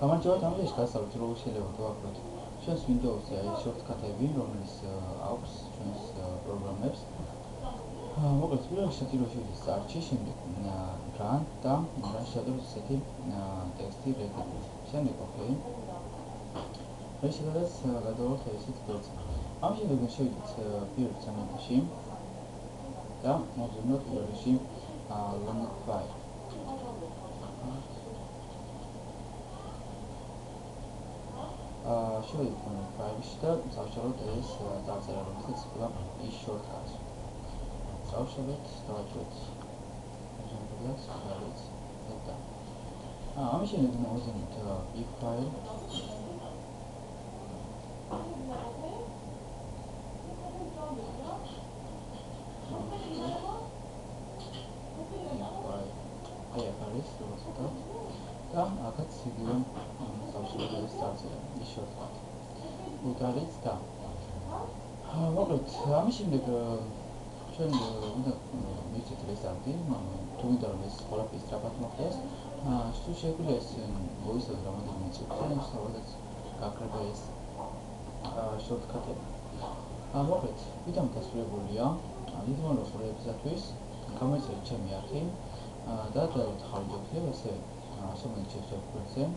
გამარჯობა თამაშის გასავლით როგორ შეიძლება დავაყროთ ჩვენს Windows-ზე აი შორტკატები რომელიც აქვს ჩვენს პროგრამებს მოკლედ პირველ შეტიროში ვიდეს არჩი შემდეგ run და run შევდროთ ესეთი ტექსტი რეგები შემდეგ OK ეს შედარებას გადავართ ესეთ პროცესს ამ შემდეგ შევიდეთ პირველ სამეთში და მოვზრუნოთ პირველში long file შევიდეთ ფაილში და დავშალოთ ეს დაწერა რომელსაც ყველა ის შორტკატი დავშალოთ დავაჭრეთ exemple-ს ფაილს და ამის შემდეგ მოვზრუნოთ big file აი არის როგორც და აქაც იგივე დავშალოთ ეს დაწერა ის შორტკატი უდარით და მოკლედ ამის შემდეგ ჩვენ უნდა მივცეთ რესტარტი თუ ვინდა რომ ეს ყველაფერი სწრაფად მოხდეს თუ შეგვიძლია ეს მოისურვოთ რამდენიმე წუთი სადაც გაქრება ეს შორტკატები მოკლედ ვიდეო დასრულებულია დიდი მადლობა ყურებისათვის გამოიცეთ ჩემი არხი და დავით ესე ასომეთ შეხვედრაზე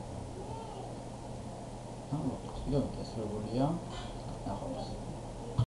ვიდეო დასრულებულია ნახვამდის